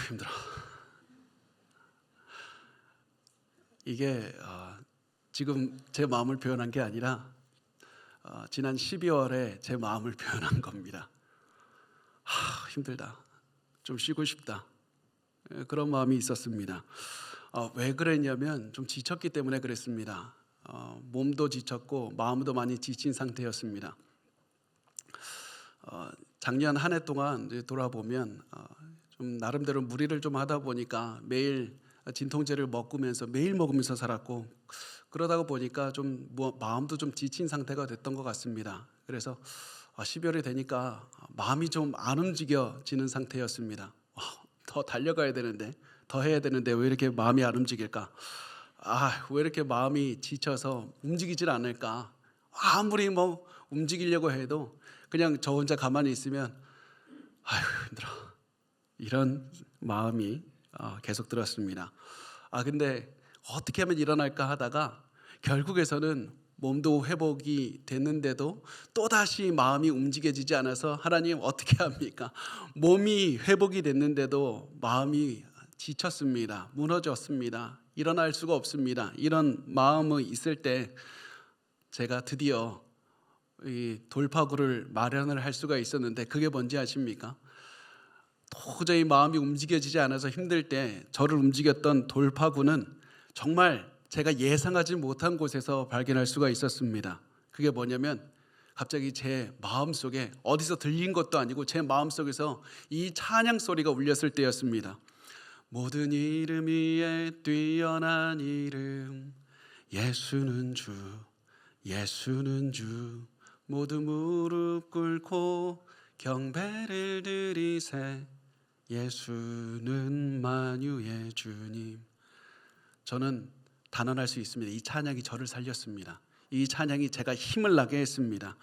힘들어. 이게 지금 제 마음을 표현한 게 아니라 지난 12월에 제 마음을 표현한 겁니다. 힘들다. 좀 쉬고 싶다. 그런 마음이 있었습니다. 왜 그랬냐면 좀 지쳤기 때문에 그랬습니다. 몸도 지쳤고 마음도 많이 지친 상태였습니다. 작년 한 해 동안 이제 돌아보면 좀 나름대로 무리를 좀 하다 보니까 매일 진통제를 먹으면서 매일 먹으면서 살았고, 그러다가 보니까 좀 마음도 좀 지친 상태가 됐던 것 같습니다. 그래서 12월이 되니까 마음이 좀 안 움직여지는 상태였습니다. 더 달려가야 되는데, 더 해야 되는데 왜 이렇게 마음이 안 움직일까? 왜 이렇게 마음이 지쳐서 움직이질 않을까? 아무리 움직이려고 해도 그냥 저 혼자 가만히 있으면 힘들어. 이런 마음이 계속 들었습니다. 근데 어떻게 하면 일어날까 하다가 결국에서는 몸도 회복이 됐는데도 또다시 마음이 움직여지지 않아서 하나님 어떻게 합니까? 몸이 회복이 됐는데도 마음이 지쳤습니다. 무너졌습니다. 일어날 수가 없습니다. 이런 마음이 있을 때 제가 드디어 이 돌파구를 마련을 할 수가 있었는데, 그게 뭔지 아십니까? 도저히 마음이 움직여지지 않아서 힘들 때 저를 움직였던 돌파구는 정말 제가 예상하지 못한 곳에서 발견할 수가 있었습니다. 그게 뭐냐면 갑자기 제 마음속에 어디서 들린 것도 아니고 제 마음속에서 이 찬양 소리가 울렸을 때였습니다. 모든 이름 위에 뛰어난 이름 예수는 주, 예수는 주, 모두 무릎 꿇고 경배를 드리세, 예수는 만유의 주님. 저는 단언할 수 있습니다. 이 찬양이 저를 살렸습니다. 이 찬양이 제가 힘을 나게 했습니다.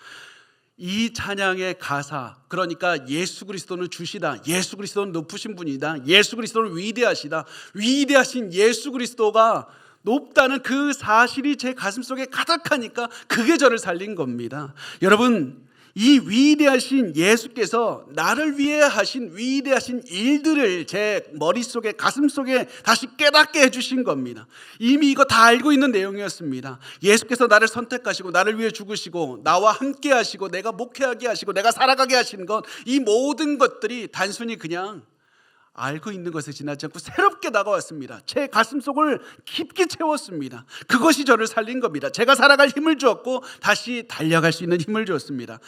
이 찬양의 가사, 그러니까 예수 그리스도는 주시다, 예수 그리스도는 높으신 분이다, 예수 그리스도는 위대하시다, 위대하신 예수 그리스도가 높다는 그 사실이 제 가슴속에 가득하니까 그게 저를 살린 겁니다. 여러분, 이 위대하신 예수께서 나를 위해 하신 위대하신 일들을 제 머릿속에, 가슴속에 다시 깨닫게 해주신 겁니다. 이미 이거 다 알고 있는 내용이었습니다. 예수께서 나를 선택하시고 나를 위해 죽으시고 나와 함께 하시고 내가 목회하게 하시고 내가 살아가게 하시는 것, 이 모든 것들이 단순히 그냥 알고 있는 것에 지나지 않고 새롭게 다가왔습니다. 제 가슴속을 깊게 채웠습니다. 그것이 저를 살린 겁니다. 제가 살아갈 힘을 주었고 다시 달려갈 수 있는 힘을 주었습니다.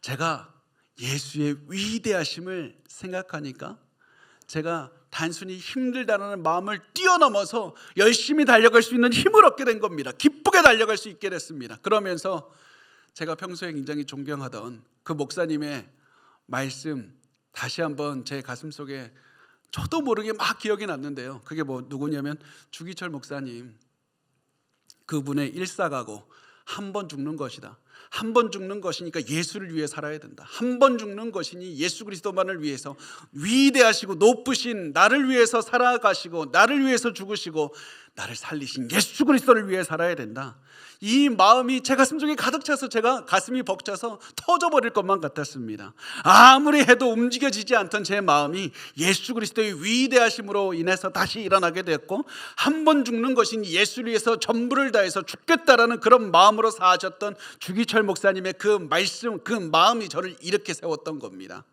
제가 예수의 위대하심을 생각하니까 제가 단순히 힘들다는 마음을 뛰어넘어서 열심히 달려갈 수 있는 힘을 얻게 된 겁니다. 기쁘게 달려갈 수 있게 됐습니다. 그러면서 제가 평소에 굉장히 존경하던 그 목사님의 말씀 다시 한번 제 가슴속에 저도 모르게 막 기억이 났는데요. 그게 누구냐면 주기철 목사님, 그분의 일사가고 한 번 죽는 것이다. 한 번 죽는 것이니까 예수를 위해 살아야 된다. 한 번 죽는 것이니 예수 그리스도만을 위해서, 위대하시고 높으신 나를 위해서 살아가시고 나를 위해서 죽으시고 나를 살리신 예수 그리스도를 위해 살아야 된다. 이 마음이 제 가슴속에 가득 차서 제가 가슴이 벅차서 터져버릴 것만 같았습니다. 아무리 해도 움직여지지 않던 제 마음이 예수 그리스도의 위대하심으로 인해서 다시 일어나게 되었고, 한 번 죽는 것이니 예수를 위해서 전부를 다해서 죽겠다라는 그런 마음으로 사셨던 주기철 목사님의 그 말씀, 그 마음이 저를 이렇게 세웠던 겁니다.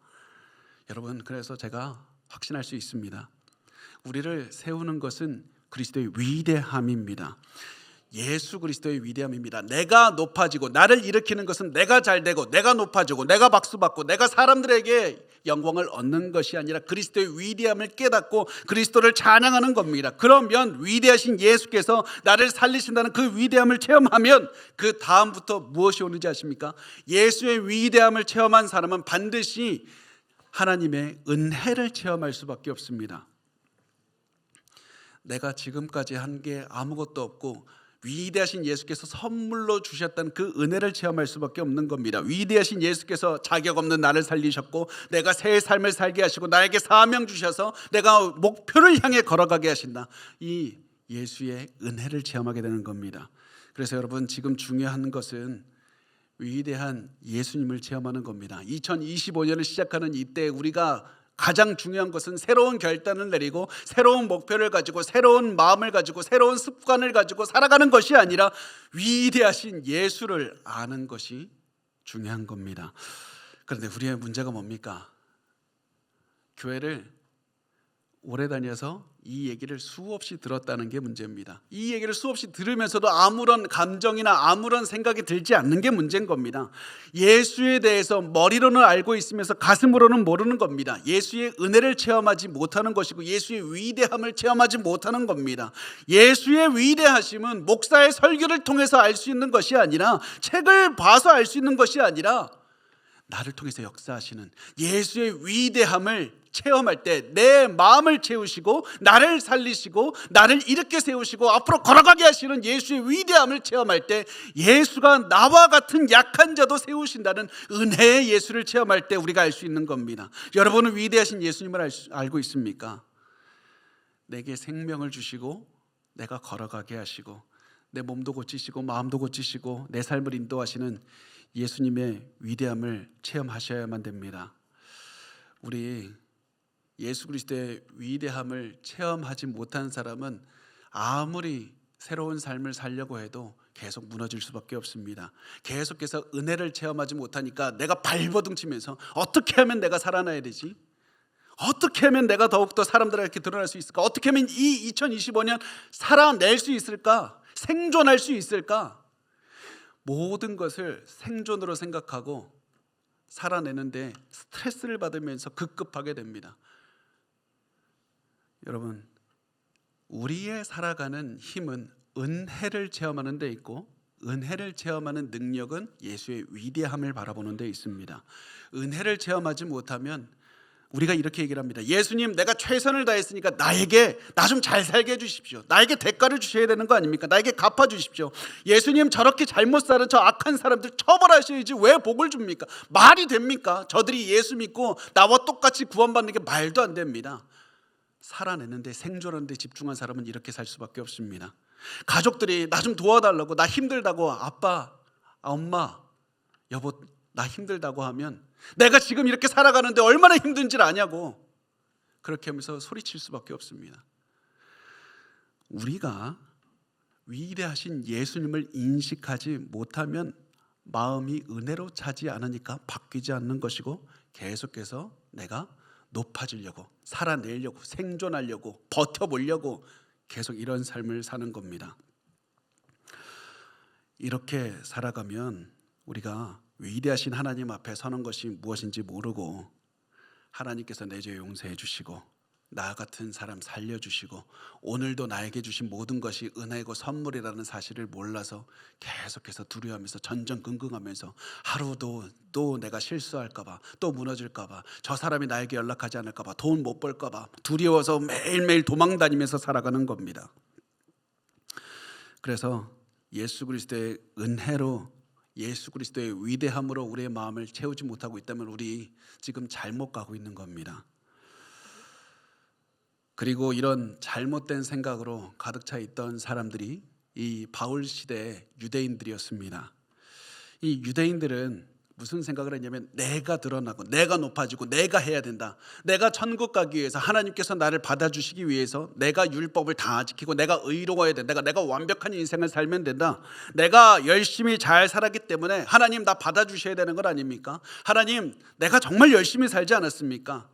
여러분, 그래서 제가 확신할 수 있습니다. 우리를 세우는 것은 그리스도의 위대함입니다. 예수 그리스도의 위대함입니다. 내가 높아지고 나를 일으키는 것은 내가 잘되고 내가 높아지고 내가 박수받고 내가 사람들에게 영광을 얻는 것이 아니라 그리스도의 위대함을 깨닫고 그리스도를 찬양하는 겁니다. 그러면 위대하신 예수께서 나를 살리신다는 그 위대함을 체험하면 그 다음부터 무엇이 오는지 아십니까? 예수의 위대함을 체험한 사람은 반드시 하나님의 은혜를 체험할 수밖에 없습니다. 내가 지금까지 한 게 아무것도 없고 위대하신 예수께서 선물로 주셨던 그 은혜를 체험할 수밖에 없는 겁니다. 위대하신 예수께서 자격 없는 나를 살리셨고 내가 새 삶을 살게 하시고 나에게 사명 주셔서 내가 목표를 향해 걸어가게 하신다. 이 예수의 은혜를 체험하게 되는 겁니다. 그래서 여러분, 지금 중요한 것은 위대한 예수님을 체험하는 겁니다. 2025년을 시작하는 이때 우리가 가장 중요한 것은 새로운 결단을 내리고 새로운 목표를 가지고 새로운 마음을 가지고 새로운 습관을 가지고 살아가는 것이 아니라 위대하신 예수를 아는 것이 중요한 겁니다. 그런데 우리의 문제가 뭡니까? 교회를 오래 다녀서 이 얘기를 수없이 들었다는 게 문제입니다. 이 얘기를 수없이 들으면서도 아무런 감정이나 아무런 생각이 들지 않는 게 문제인 겁니다. 예수에 대해서 머리로는 알고 있으면서 가슴으로는 모르는 겁니다. 예수의 은혜를 체험하지 못하는 것이고 예수의 위대함을 체험하지 못하는 겁니다. 예수의 위대하심은 목사의 설교를 통해서 알 수 있는 것이 아니라, 책을 봐서 알 수 있는 것이 아니라, 나를 통해서 역사하시는 예수의 위대함을 체험할 때 내 마음을 채우시고 나를 살리시고 나를 일으켜 세우시고 앞으로 걸어가게 하시는 예수의 위대함을 체험할 때, 예수가 나와 같은 약한 자도 세우신다는 은혜의 예수를 체험할 때 우리가 알 수 있는 겁니다. 여러분은 위대하신 예수님을 알고 있습니까? 내게 생명을 주시고 내가 걸어가게 하시고 내 몸도 고치시고 마음도 고치시고 내 삶을 인도하시는 예수님의 위대함을 체험하셔야만 됩니다. 우리 예수 그리스도의 위대함을 체험하지 못한 사람은 아무리 새로운 삶을 살려고 해도 계속 무너질 수밖에 없습니다. 계속해서 은혜를 체험하지 못하니까 내가 발버둥치면서 어떻게 하면 내가 살아나야 되지? 어떻게 하면 내가 더욱더 사람들에게 드러날 수 있을까? 어떻게 하면 이 2025년 살아낼 수 있을까? 생존할 수 있을까? 모든 것을 생존으로 생각하고 살아내는데 스트레스를 받으면서 급급하게 됩니다. 여러분, 우리의 살아가는 힘은 은혜를 체험하는 데 있고, 은혜를 체험하는 능력은 예수의 위대함을 바라보는 데 있습니다. 은혜를 체험하지 못하면 우리가 이렇게 얘기를 합니다. 예수님, 내가 최선을 다했으니까 나에게 나 좀 잘 살게 해주십시오. 나에게 대가를 주셔야 되는 거 아닙니까? 나에게 갚아주십시오. 예수님, 저렇게 잘못 사는 저 악한 사람들 처벌하셔야지 왜 복을 줍니까? 말이 됩니까? 저들이 예수 믿고 나와 똑같이 구원받는 게 말도 안 됩니다. 살아내는데, 생존하는데 집중한 사람은 이렇게 살 수밖에 없습니다. 가족들이 나 좀 도와달라고, 나 힘들다고, 아빠, 엄마, 여보 나 힘들다고 하면 내가 지금 이렇게 살아가는데 얼마나 힘든지를 아냐고 그렇게 하면서 소리칠 수밖에 없습니다. 우리가 위대하신 예수님을 인식하지 못하면 마음이 은혜로 차지 않으니까 바뀌지 않는 것이고, 계속해서 내가 높아지려고, 살아내려고, 생존하려고, 버텨보려고 계속 이런 삶을 사는 겁니다. 이렇게 살아가면 우리가 위대하신 하나님 앞에 서는 것이 무엇인지 모르고, 하나님께서 내 죄 용서해 주시고 나 같은 사람 살려주시고 오늘도 나에게 주신 모든 것이 은혜고 선물이라는 사실을 몰라서 계속해서 두려워하면서 전전긍긍하면서, 하루도 또 내가 실수할까 봐, 또 무너질까 봐, 저 사람이 나에게 연락하지 않을까 봐, 돈 못 벌까 봐 두려워서 매일매일 도망다니면서 살아가는 겁니다. 그래서 예수 그리스도의 은혜로, 예수 그리스도의 위대함으로 우리의 마음을 채우지 못하고 있다면 우리 지금 잘못 가고 있는 겁니다. 그리고 이런 잘못된 생각으로 가득 차 있던 사람들이 이 바울 시대의 유대인들이었습니다. 이 유대인들은 무슨 생각을 했냐면, 내가 드러나고 내가 높아지고 내가 해야 된다. 내가 천국 가기 위해서, 하나님께서 나를 받아주시기 위해서 내가 율법을 다 지키고 내가 의로워야 된다. 내가 완벽한 인생을 살면 된다. 내가 열심히 잘 살았기 때문에 하나님 나 받아주셔야 되는 것 아닙니까? 하나님, 내가 정말 열심히 살지 않았습니까?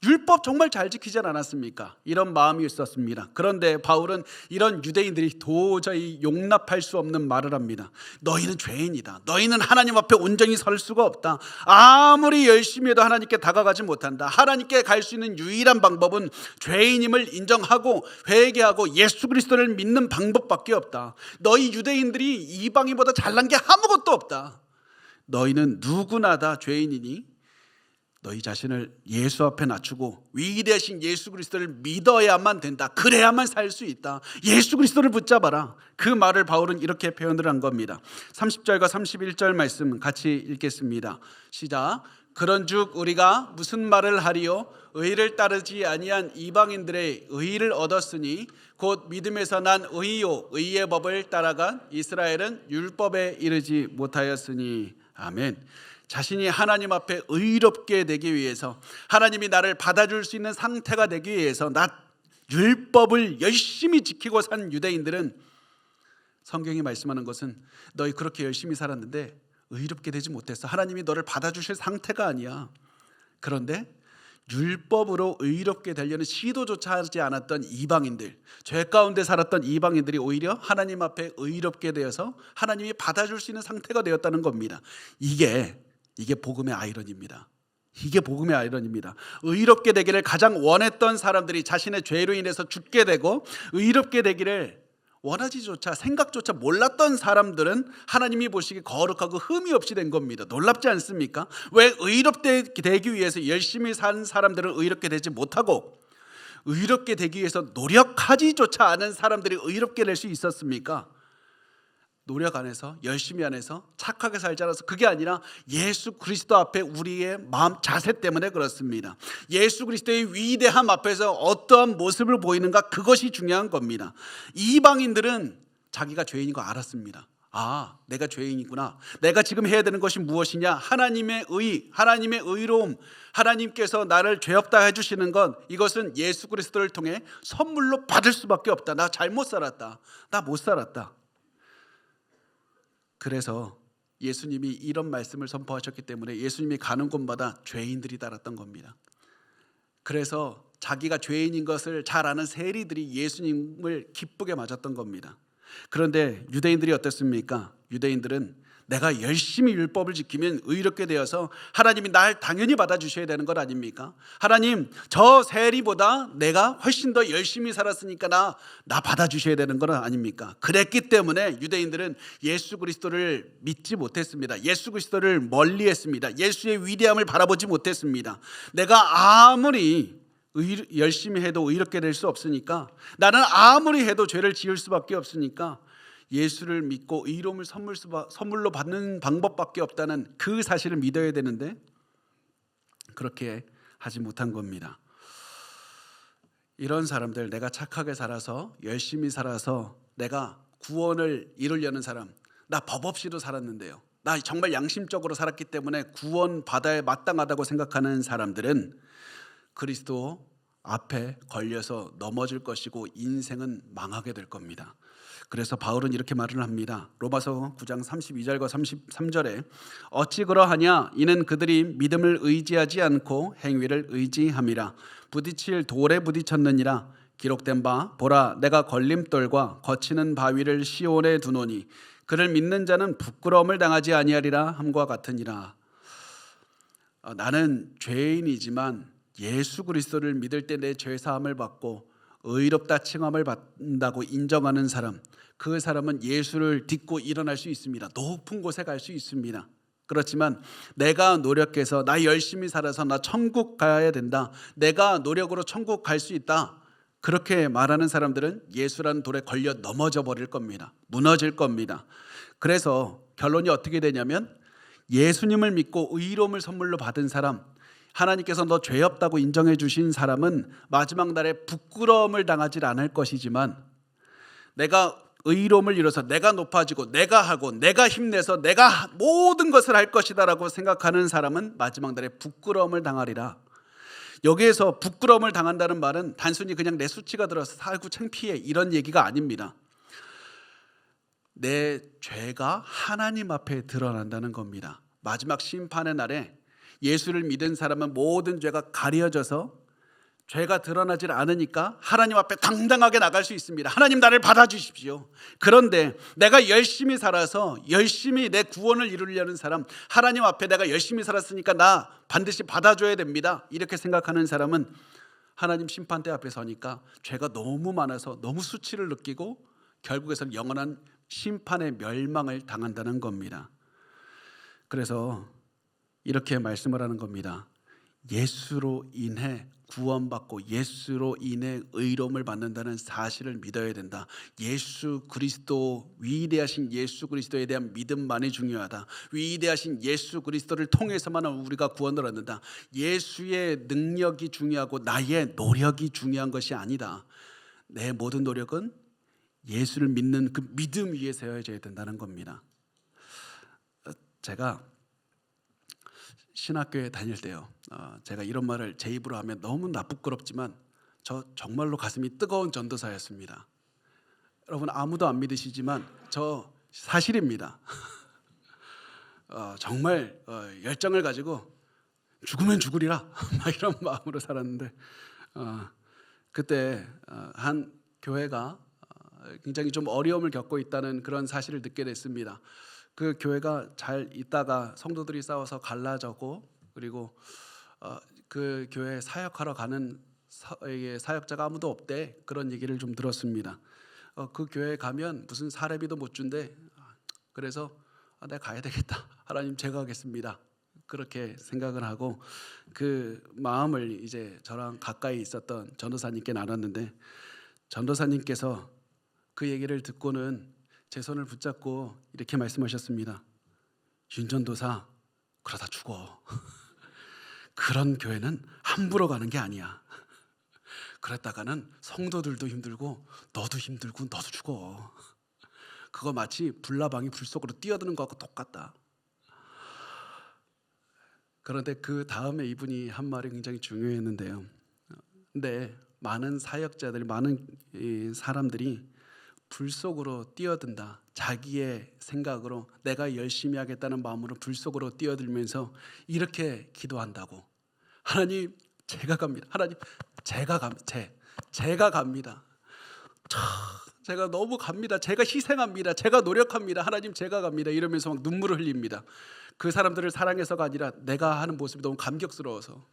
율법 정말 잘 지키지 않았습니까? 이런 마음이 있었습니다. 그런데 바울은 이런 유대인들이 도저히 용납할 수 없는 말을 합니다. 너희는 죄인이다. 너희는 하나님 앞에 온전히 설 수가 없다. 아무리 열심히 해도 하나님께 다가가지 못한다. 하나님께 갈 수 있는 유일한 방법은 죄인임을 인정하고 회개하고 예수 그리스도를 믿는 방법밖에 없다. 너희 유대인들이 이방인보다 잘난 게 아무것도 없다. 너희는 누구나 다 죄인이니 너희 자신을 예수 앞에 낮추고 위대하신 예수 그리스도를 믿어야만 된다. 그래야만 살 수 있다. 예수 그리스도를 붙잡아라. 그 말을 바울은 이렇게 표현을 한 겁니다. 30절과 31절 말씀 같이 읽겠습니다. 시작. 그런즉 우리가 무슨 말을 하리요? 의를 따르지 아니한 이방인들의 의를 얻었으니 곧 믿음에서 난 의요 의의 법을 따라간 이스라엘은 율법에 이르지 못하였으니. 아멘. 자신이 하나님 앞에 의롭게 되기 위해서, 하나님이 나를 받아줄 수 있는 상태가 되기 위해서 율법을 열심히 지키고 산 유대인들은, 성경이 말씀하는 것은 너희 그렇게 열심히 살았는데 의롭게 되지 못했어. 하나님이 너를 받아주실 상태가 아니야. 그런데 율법으로 의롭게 되려는 시도조차 하지 않았던 이방인들, 죄 가운데 살았던 이방인들이 오히려 하나님 앞에 의롭게 되어서 하나님이 받아줄 수 있는 상태가 되었다는 겁니다. 이게 복음의 아이러니입니다. 이게 복음의 아이러니입니다. 의롭게 되기를 가장 원했던 사람들이 자신의 죄로 인해서 죽게 되고, 의롭게 되기를 원하지조차 생각조차 몰랐던 사람들은 하나님이 보시기 거룩하고 흠이 없이 된 겁니다. 놀랍지 않습니까? 왜 의롭게 되기 위해서 열심히 산 사람들은 의롭게 되지 못하고, 의롭게 되기 위해서 노력하지조차 않은 사람들이 의롭게 될 수 있었습니까? 노력 안에서, 열심히 안에서, 착하게 살지 않아서, 그게 아니라 예수 그리스도 앞에 우리의 마음 자세 때문에 그렇습니다. 예수 그리스도의 위대함 앞에서 어떠한 모습을 보이는가, 그것이 중요한 겁니다. 이방인들은 자기가 죄인인 거 알았습니다. 아, 내가 죄인이구나. 내가 지금 해야 되는 것이 무엇이냐? 하나님의 의, 하나님의 의로움, 하나님께서 나를 죄 없다 해주시는 건, 이것은 예수 그리스도를 통해 선물로 받을 수밖에 없다. 나 잘못 살았다. 나 못 살았다. 그래서 예수님이 이런 말씀을 선포하셨기 때문에 예수님이 가는 곳마다 죄인들이 따랐던 겁니다. 그래서 자기가 죄인인 것을 잘 아는 세리들이 예수님을 기쁘게 맞았던 겁니다. 그런데 유대인들이 어땠습니까? 유대인들은 내가 열심히 율법을 지키면 의롭게 되어서 하나님이 날 당연히 받아주셔야 되는 것 아닙니까? 하나님, 저 세리보다 내가 훨씬 더 열심히 살았으니까 나 받아주셔야 되는 것 아닙니까? 그랬기 때문에 유대인들은 예수 그리스도를 믿지 못했습니다. 예수 그리스도를 멀리했습니다. 예수의 위대함을 바라보지 못했습니다. 내가 아무리 열심히 해도 의롭게 될 수 없으니까, 나는 아무리 해도 죄를 지을 수밖에 없으니까 예수를 믿고 의로움을 선물로 받는 방법밖에 없다는 그 사실을 믿어야 되는데, 그렇게 하지 못한 겁니다. 이런 사람들, 내가 착하게 살아서, 열심히 살아서 내가 구원을 이루려는 사람, 나 법 없이도 살았는데요, 나 정말 양심적으로 살았기 때문에 구원 받아야 마땅하다고 생각하는 사람들은 그리스도 앞에 걸려서 넘어질 것이고 인생은 망하게 될 겁니다. 그래서 바울은 이렇게 말을 합니다. 로마서 9장 32절과 33절에 어찌 그러하냐, 이는 그들이 믿음을 의지하지 않고 행위를 의지함이라. 부딪힐 돌에 부딪혔느니라. 기록된 바 보라, 내가 걸림돌과 거치는 바위를 시온에 두노니 그를 믿는 자는 부끄러움을 당하지 아니하리라 함과 같으니라. 나는 죄인이지만 예수 그리스도를 믿을 때 내 죄 사함을 받고 의롭다 칭함을 받는다고 인정하는 사람, 그 사람은 예수를 딛고 일어날 수 있습니다. 높은 곳에 갈 수 있습니다. 그렇지만 내가 노력해서, 나 열심히 살아서 나 천국 가야 된다, 내가 노력으로 천국 갈 수 있다, 그렇게 말하는 사람들은 예수라는 돌에 걸려 넘어져 버릴 겁니다. 무너질 겁니다. 그래서 결론이 어떻게 되냐면, 예수님을 믿고 의로움을 선물로 받은 사람, 하나님께서 너 죄 없다고 인정해 주신 사람은 마지막 날에 부끄러움을 당하지 않을 것이지만, 내가 의로움을 이뤄서 내가 높아지고 내가 하고 내가 힘내서 내가 모든 것을 할 것이다 라고 생각하는 사람은 마지막 날에 부끄러움을 당하리라. 여기에서 부끄러움을 당한다는 말은 단순히 그냥 내 수치가 들어서 살고 창피해, 이런 얘기가 아닙니다. 내 죄가 하나님 앞에 드러난다는 겁니다. 마지막 심판의 날에 예수를 믿은 사람은 모든 죄가 가려져서 죄가 드러나질 않으니까 하나님 앞에 당당하게 나갈 수 있습니다. 하나님, 나를 받아주십시오. 그런데 내가 열심히 살아서 열심히 내 구원을 이루려는 사람, 하나님 앞에 내가 열심히 살았으니까 나 반드시 받아줘야 됩니다, 이렇게 생각하는 사람은 하나님 심판대 앞에 서니까 죄가 너무 많아서 너무 수치를 느끼고 결국에는 영원한 심판의 멸망을 당한다는 겁니다. 그래서 이렇게 말씀을 하는 겁니다. 예수로 인해 구원받고 예수로 인해 의로움을 받는다는 사실을 믿어야 된다. 예수 그리스도, 위대하신 예수 그리스도에 대한 믿음만이 중요하다. 위대하신 예수 그리스도를 통해서만 우리가 구원을 얻는다. 예수의 능력이 중요하고 나의 노력이 중요한 것이 아니다. 내 모든 노력은 예수를 믿는 그 믿음 위에 세워져야 된다는 겁니다. 제가 신학교에 다닐 때요. 제가 이런 말을 제 입으로 하면 너무 부끄럽지만 저 정말로 가슴이 뜨거운 전도사였습니다. 여러분 아무도 안 믿으시지만 저 사실입니다. 정말 열정을 가지고 죽으면 죽으리라 막 이런 마음으로 살았는데 그때 한 교회가 굉장히 좀 어려움을 겪고 있다는 그런 사실을 듣게 됐습니다. 그 교회가 잘 있다가 성도들이 싸워서 갈라졌고 그리고 그 교회에 사역하러 가는 사역자가 아무도 없대 그런 얘기를 좀 들었습니다. 그 교회에 가면 무슨 사례비도 못 준대. 그래서 내가 가야 되겠다. 하나님 제가 하겠습니다. 그렇게 생각을 하고 그 마음을 이제 저랑 가까이 있었던 전도사님께 나눴는데 전도사님께서 그 얘기를 듣고는 제 손을 붙잡고 이렇게 말씀하셨습니다. 윤 전도사 그러다 죽어. 그런 교회는 함부로 가는 게 아니야. 그랬다가는 성도들도 힘들고 너도 힘들고 너도 죽어. 그거 마치 불나방이 불 속으로 뛰어드는 거하고 똑같다. 그런데 그 다음에 이분이 한 말이 굉장히 중요했는데요. 근데 많은 사역자들, 많은 사람들이 불 속으로 뛰어든다. 자기의 생각으로 내가 열심히 하겠다는 마음으로 불 속으로 뛰어들면서 이렇게 기도한다고. 하나님 제가 갑니다. 하나님 제가 갑니다. 제가 너무 갑니다. 제가 희생합니다. 제가 노력합니다. 하나님 제가 갑니다. 이러면서 막 눈물을 흘립니다. 그 사람들을 사랑해서가 아니라 내가 하는 모습이 너무 감격스러워서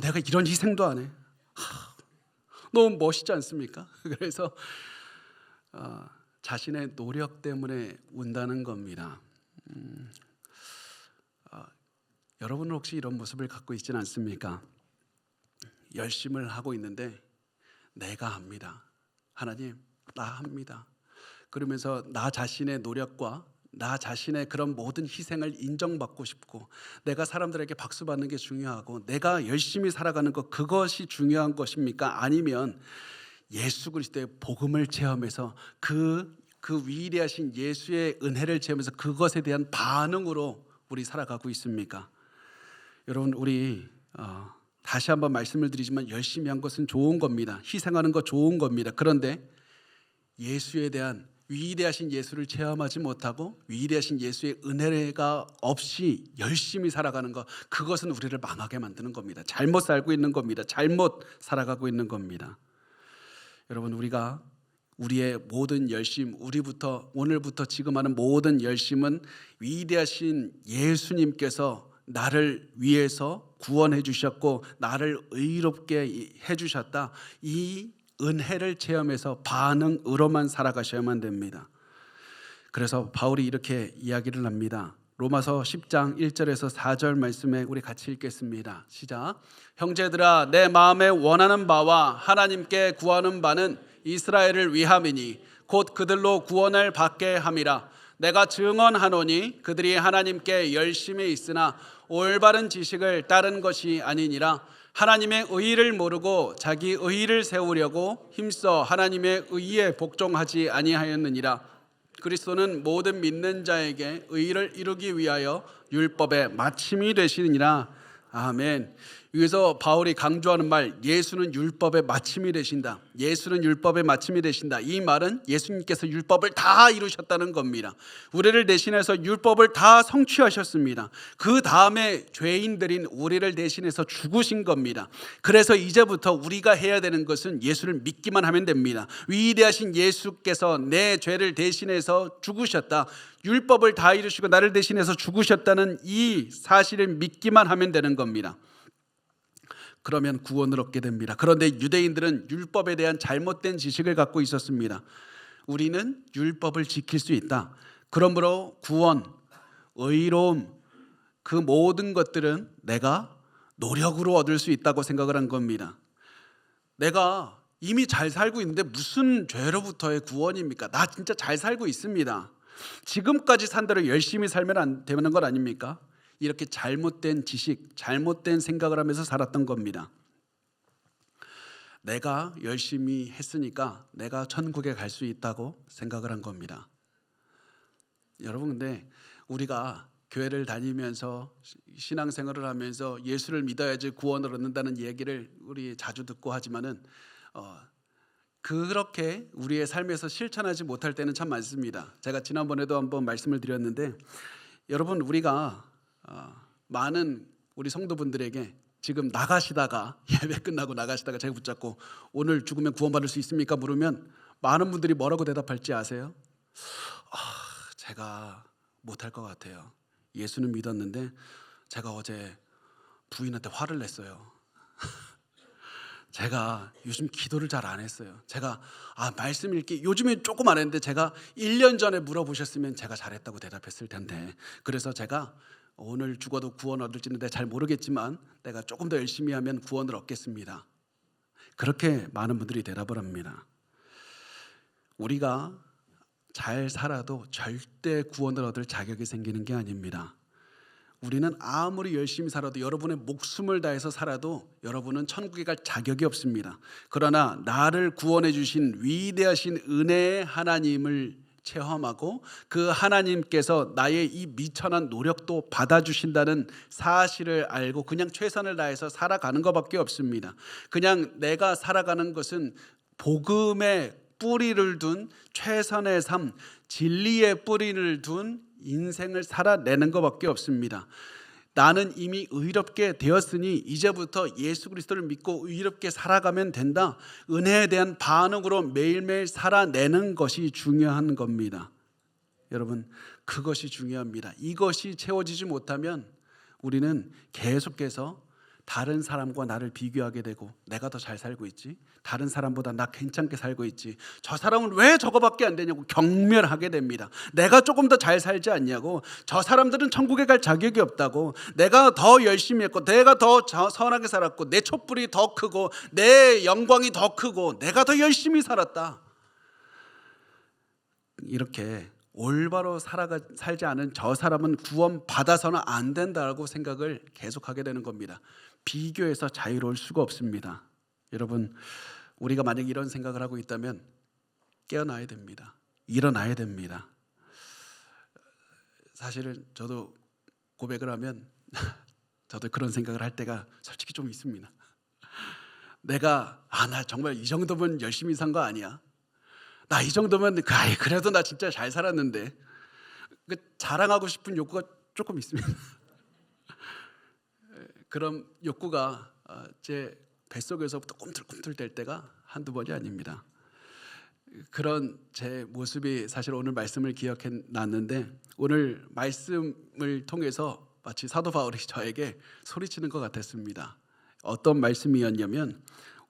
내가 이런 희생도 안 해. 너무 멋있지 않습니까? 그래서 자신의 노력 때문에 운다는 겁니다. 여러분은 혹시 이런 모습을 갖고 있지는 않습니까? 열심을 하고 있는데 내가 합니다. 하나님 나 합니다. 그러면서 나 자신의 노력과 나 자신의 그런 모든 희생을 인정받고 싶고 내가 사람들에게 박수 받는 게 중요하고 내가 열심히 살아가는 것 그것이 중요한 것입니까? 아니면 예수 그리스도의 복음을 체험해서 그 위대하신 예수의 은혜를 체험해서 그것에 대한 반응으로 우리 살아가고 있습니까? 여러분 우리 다시 한번 말씀을 드리지만 열심히 한 것은 좋은 겁니다. 희생하는 거 좋은 겁니다. 그런데 예수에 대한 위대하신 예수를 체험하지 못하고 위대하신 예수의 은혜가 없이 열심히 살아가는 것 그것은 우리를 망하게 만드는 겁니다. 잘못 살고 있는 겁니다. 잘못 살아가고 있는 겁니다. 여러분 우리가 우리의 모든 열심 오늘부터 지금 하는 모든 열심은 위대하신 예수님께서 나를 위해서 구원해 주셨고 나를 의롭게 해 주셨다. 이 은혜를 체험해서 반응으로만 살아가셔야만 됩니다. 그래서 바울이 이렇게 이야기를 합니다. 로마서 10장 1절에서 4절 말씀에 우리 같이 읽겠습니다. 시작. 형제들아 내 마음에 원하는 바와 하나님께 구하는 바는 이스라엘을 위함이니 곧 그들로 구원을 받게 함이라. 내가 증언하노니 그들이 하나님께 열심히 있으나 올바른 지식을 따른 것이 아니니라. 하나님의 의의를 모르고 자기 의의를 세우려고 힘써 하나님의 의의에 복종하지 아니하였느니라. 그리스도는 모든 믿는 자에게 의의를 이루기 위하여 율법의 마침이 되시느니라. 아멘. 여기서 바울이 강조하는 말 예수는 율법의 마침이 되신다. 예수는 율법의 마침이 되신다. 이 말은 예수님께서 율법을 다 이루셨다는 겁니다. 우리를 대신해서 율법을 다 성취하셨습니다. 그 다음에 죄인들인 우리를 대신해서 죽으신 겁니다. 그래서 이제부터 우리가 해야 되는 것은 예수를 믿기만 하면 됩니다. 위대하신 예수께서 내 죄를 대신해서 죽으셨다. 율법을 다 이루시고 나를 대신해서 죽으셨다는 이 사실을 믿기만 하면 되는 겁니다. 그러면 구원을 얻게 됩니다. 그런데 유대인들은 율법에 대한 잘못된 지식을 갖고 있었습니다. 우리는 율법을 지킬 수 있다. 그러므로 구원, 의로움 그 모든 것들은 내가 노력으로 얻을 수 있다고 생각을 한 겁니다. 내가 이미 잘 살고 있는데 무슨 죄로부터의 구원입니까? 나 진짜 잘 살고 있습니다. 지금까지 산 대로 열심히 살면 안 되는 건 아닙니까? 이렇게 잘못된 지식, 잘못된 생각을 하면서 살았던 겁니다. 내가 열심히 했으니까 내가 천국에 갈 수 있다고 생각을 한 겁니다. 여러분 근데 우리가 교회를 다니면서 신앙생활을 하면서 예수를 믿어야지 구원을 얻는다는 얘기를 우리 자주 듣고 하지만은 그렇게 우리의 삶에서 실천하지 못할 때는 참 많습니다. 제가 지난번에도 한번 말씀을 드렸는데 여러분, 우리가 많은 우리 성도분들에게 지금 나가시다가 예배 끝나고 나가시다가 제가 붙잡고 오늘 죽으면 구원받을 수 있습니까? 물으면 많은 분들이 뭐라고 대답할지 아세요? 제가 못할 것 같아요. 예수는 믿었는데 제가 어제 부인한테 화를 냈어요. 제가 요즘 기도를 잘 안 했어요. 제가 말씀 읽기 요즘에 조금 안 했는데 제가 1년 전에 물어보셨으면 제가 잘했다고 대답했을 텐데, 그래서 제가 오늘 죽어도 구원 얻을지는 잘 모르겠지만 내가 조금 더 열심히 하면 구원을 얻겠습니다. 그렇게 많은 분들이 대답을 합니다. 우리가 잘 살아도 절대 구원을 얻을 자격이 생기는 게 아닙니다. 우리는 아무리 열심히 살아도, 여러분의 목숨을 다해서 살아도 여러분은 천국에 갈 자격이 없습니다. 그러나 나를 구원해 주신 위대하신 은혜의 하나님을 체험하고 그 하나님께서 나의 이 미천한 노력도 받아주신다는 사실을 알고 그냥 최선을 다해서 살아가는 것밖에 없습니다. 그냥 내가 살아가는 것은 복음의 뿌리를 둔 최선의 삶, 진리의 뿌리를 둔 인생을 살아내는 것밖에 없습니다. 나는 이미 의롭게 되었으니 이제부터 예수 그리스도를 믿고 의롭게 살아가면 된다. 은혜에 대한 반응으로 매일매일 살아내는 것이 중요한 겁니다. 여러분, 그것이 중요합니다. 이것이 채워지지 못하면 우리는 계속해서 다른 사람과 나를 비교하게 되고, 내가 더 잘 살고 있지, 다른 사람보다 나 괜찮게 살고 있지, 저 사람은 왜 저거밖에 안 되냐고 경멸하게 됩니다. 내가 조금 더 잘 살지 않냐고, 저 사람들은 천국에 갈 자격이 없다고, 내가 더 열심히 했고 내가 더 선하게 살았고 내 촛불이 더 크고 내 영광이 더 크고 내가 더 열심히 살았다, 이렇게 올바로 살지 않은 저 사람은 구원 받아서는 안 된다고 생각을 계속하게 되는 겁니다. 비교해서 자유로울 수가 없습니다. 여러분, 우리가 만약 이런 생각을 하고 있다면 깨어나야 됩니다. 일어나야 됩니다. 사실은 저도 고백을 하면 저도 그런 생각을 할 때가 솔직히 좀 있습니다. 내가 나 정말 이 정도면 열심히 산 거 아니야? 나 이 정도면 그래도 나 진짜 잘 살았는데, 자랑하고 싶은 욕구가 조금 있습니다. 그런 욕구가 제 뱃속에서부터 꿈틀꿈틀 될 때가 한두 번이 아닙니다. 그런 제 모습이 사실 오늘 말씀을 기억해 놨는데, 오늘 말씀을 통해서 마치 사도 바울이 저에게 소리치는 것 같았습니다. 어떤 말씀이었냐면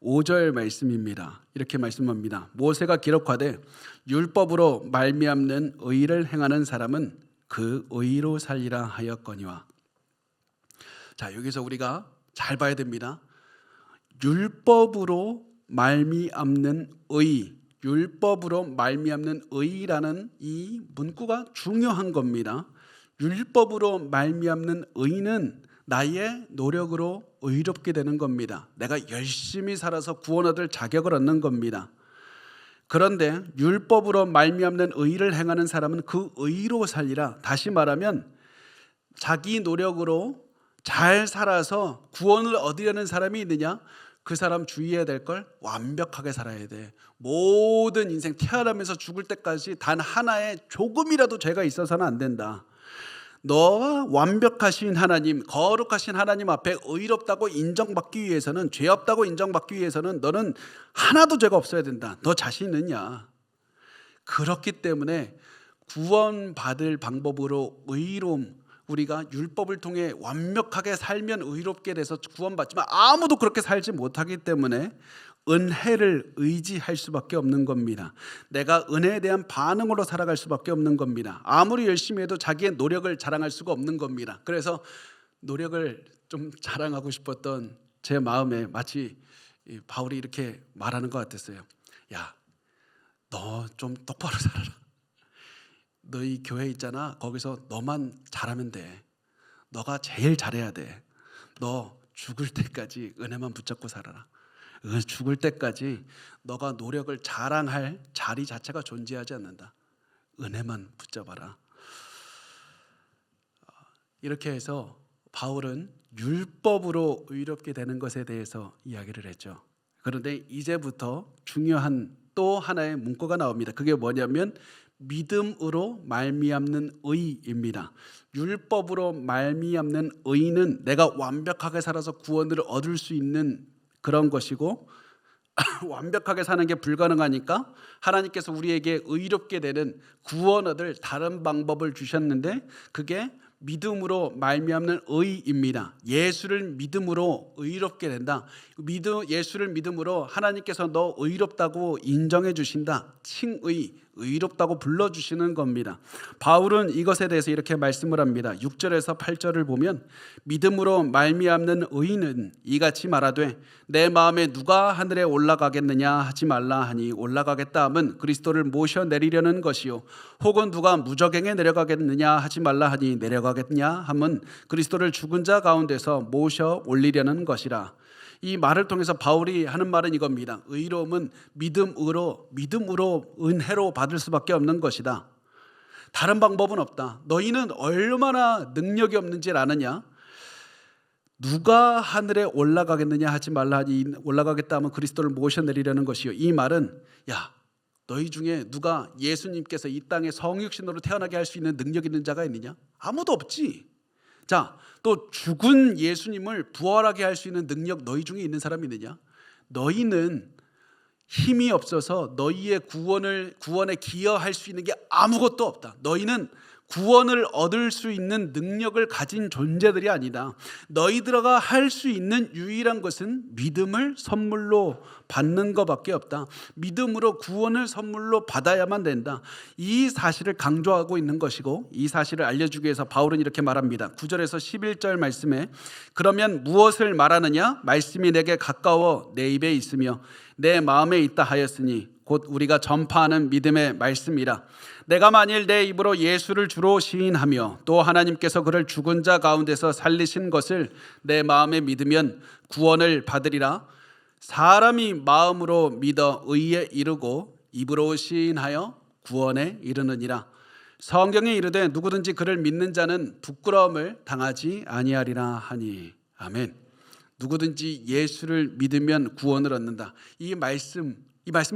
5절 말씀입니다. 이렇게 말씀합니다. 모세가 기록하되 율법으로 말미암는 의를 행하는 사람은 그 의로 살리라 하였거니와. 자, 여기서 우리가 잘 봐야 됩니다. 율법으로 말미암는 의, 율법으로 말미암는 의라는 이 문구가 중요한 겁니다. 율법으로 말미암는 의는 나의 노력으로 의롭게 되는 겁니다. 내가 열심히 살아서 구원 얻을 자격을 얻는 겁니다. 그런데 율법으로 말미암는 의를 행하는 사람은 그 의로 살리라. 다시 말하면 자기 노력으로 잘 살아서 구원을 얻으려는 사람이 있느냐? 그 사람 주의해야 될 걸 완벽하게 살아야 돼. 모든 인생 태어나면서 죽을 때까지 단 하나의 조금이라도 죄가 있어서는 안 된다. 너와 완벽하신 하나님, 거룩하신 하나님 앞에 의롭다고 인정받기 위해서는, 죄 없다고 인정받기 위해서는 너는 하나도 죄가 없어야 된다. 너 자신 있느냐? 그렇기 때문에 구원받을 방법으로 의로움, 우리가 율법을 통해 완벽하게 살면 의롭게 돼서 구원받지만 아무도 그렇게 살지 못하기 때문에 은혜를 의지할 수밖에 없는 겁니다. 내가 은혜에 대한 반응으로 살아갈 수밖에 없는 겁니다. 아무리 열심히 해도 자기의 노력을 자랑할 수가 없는 겁니다. 그래서 노력을 좀 자랑하고 싶었던 제 마음에 마치 바울이 이렇게 말하는 것 같았어요. 야, 너 좀 똑바로 살아라. 너희 교회 있잖아, 거기서 너만 잘하면 돼. 너가 제일 잘해야 돼. 너 죽을 때까지 은혜만 붙잡고 살아라. 죽을 때까지 너가 노력을 자랑할 자리 자체가 존재하지 않는다. 은혜만 붙잡아라. 이렇게 해서 바울은 율법으로 의롭게 되는 것에 대해서 이야기를 했죠. 그런데 이제부터 중요한 또 하나의 문구가 나옵니다. 그게 뭐냐면 믿음으로 말미암는 의입니다. 율법으로 말미암는 의는 내가 완벽하게 살아서 구원을 얻을 수 있는 그런 것이고, 완벽하게 사는 게 불가능하니까 하나님께서 우리에게 의롭게 되는 구원 얻을 다른 방법을 주셨는데, 그게 믿음으로 말미암는 의입니다. 예수를 믿음으로 의롭게 된다. 예수를 믿음으로 하나님께서 너 의롭다고 인정해 주신다. 칭의, 의롭다고 불러주시는 겁니다. 바울은 이것에 대해서 이렇게 말씀을 합니다. 6절에서 8절을 보면 믿음으로 말미암는 의인은 이같이 말하되 내 마음에 누가 하늘에 올라가겠느냐 하지 말라 하니 올라가겠다 함은 그리스도를 모셔 내리려는 것이요 혹은 누가 무저갱에 내려가겠느냐 하지 말라 하니 내려가겠냐 함은 그리스도를 죽은 자 가운데서 모셔 올리려는 것이라. 이 말을 통해서 바울이 하는 말은 이겁니다. 의로움은 믿음으로 은혜로 받을 수밖에 없는 것이다. 다른 방법은 없다. 너희는 얼마나 능력이 없는지 아느냐? 누가 하늘에 올라가겠느냐 하지 말라 하니 올라가겠다 하면 그리스도를 모셔내리려는 것이요. 이 말은 야, 너희 중에 누가 예수님께서 이 땅에 성육신으로 태어나게 할 수 있는 능력 있는 자가 있느냐? 아무도 없지. 자, 또 죽은 예수님을 부활하게 할 수 있는 능력 너희 중에 있는 사람이 있느냐? 너희는 힘이 없어서 너희의 구원에 기여할 수 있는 게 아무것도 없다. 너희는 구원을 얻을 수 있는 능력을 가진 존재들이 아니다. 너희들가 할 수 있는 유일한 것은 믿음을 선물로 받는 것밖에 없다. 믿음으로 구원을 선물로 받아야만 된다. 이 사실을 강조하고 있는 것이고, 이 사실을 알려주기 위해서 바울은 이렇게 말합니다. 9절에서 11절 말씀에 그러면 무엇을 말하느냐? 말씀이 내게 가까워 내 입에 있으며 내 마음에 있다 하였으니 곧 우리가 전파하는 믿음의 말씀이라. 내가 만일 내 입으로 예수를 주로 시인하며 또 하나님께서 그를 죽은 자 가운데서 살리신 것을 내 마음에 믿으면 구원을 받으리라. 사람이 마음으로 믿어 의에 이르고 입으로 시인하여 구원에 이르느니라. 성경에 이르되 누구든지 그를 믿는 자는 부끄러움을 당하지 아니하리라 하니. 아멘. 누구든지 예수를 믿으면 구원을 얻는다. 이 말씀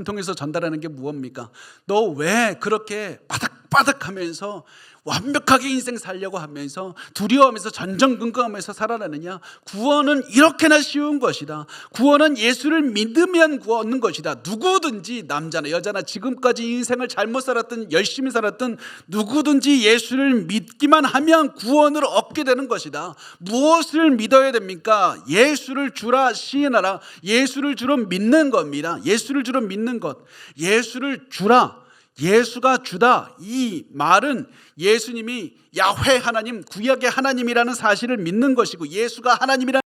통해서 전달하는 게 무엇입니까? 너 왜 그렇게 바닥바닥하면서 완벽하게 인생 살려고 하면서 두려워하면서 전전긍긍하면서 살아나느냐? 구원은 이렇게나 쉬운 것이다. 구원은 예수를 믿으면 얻는 것이다. 누구든지 남자나 여자나 지금까지 인생을 잘못 살았든 열심히 살았든 누구든지 예수를 믿기만 하면 구원을 얻게 되는 것이다. 무엇을 믿어야 됩니까? 예수를 주라 시인하라. 예수를 주로 믿는 겁니다. 예수를 주로 믿는 것. 예수를 주라. 예수가 주다. 이 말은 예수님이 야훼 하나님, 구약의 하나님이라는 사실을 믿는 것이고, 예수가 하나님이라는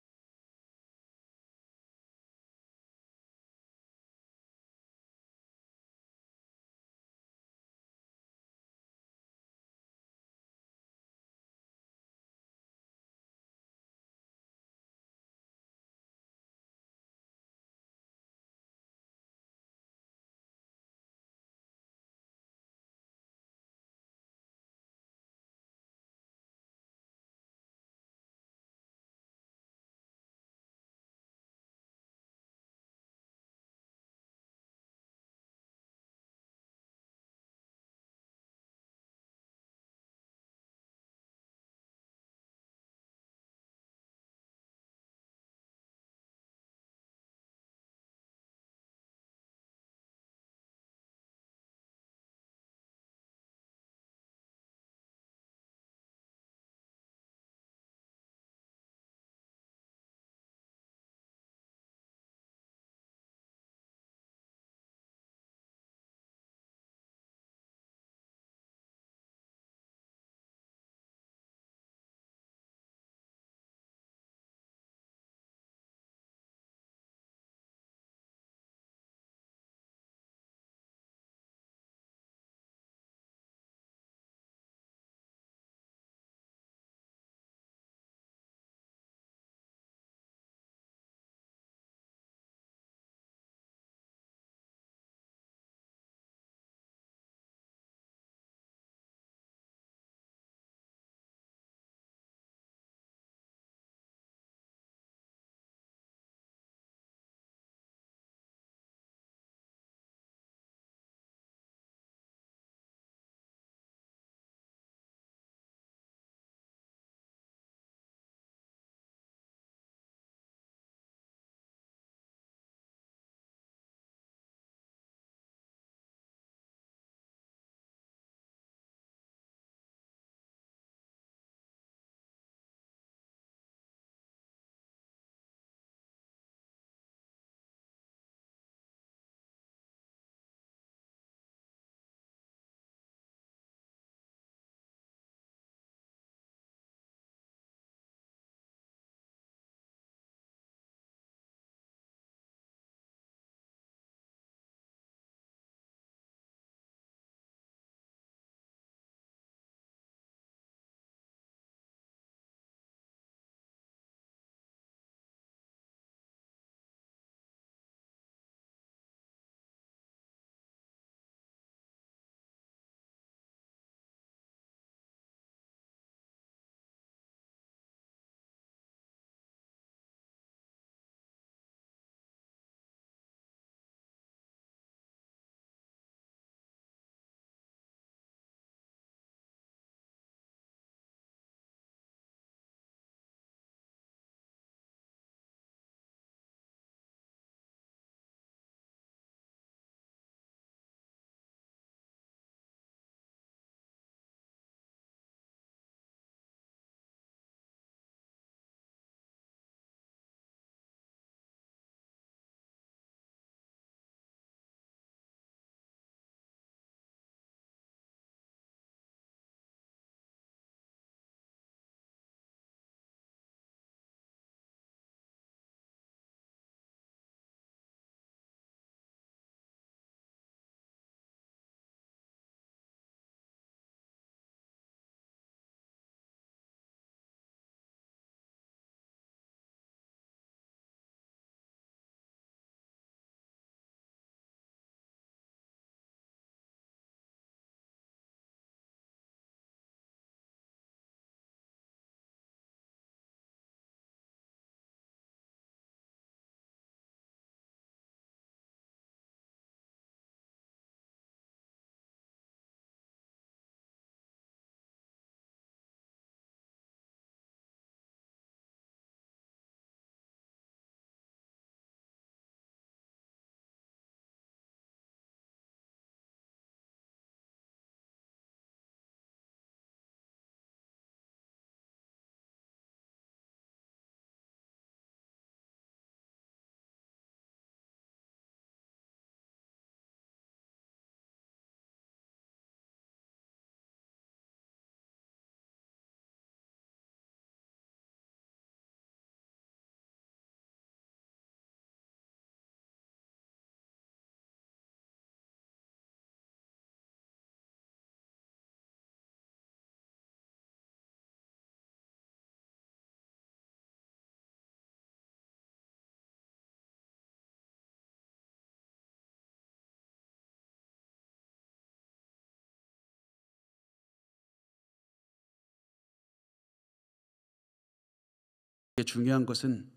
중요한 것은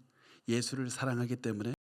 예수를 사랑하기 때문에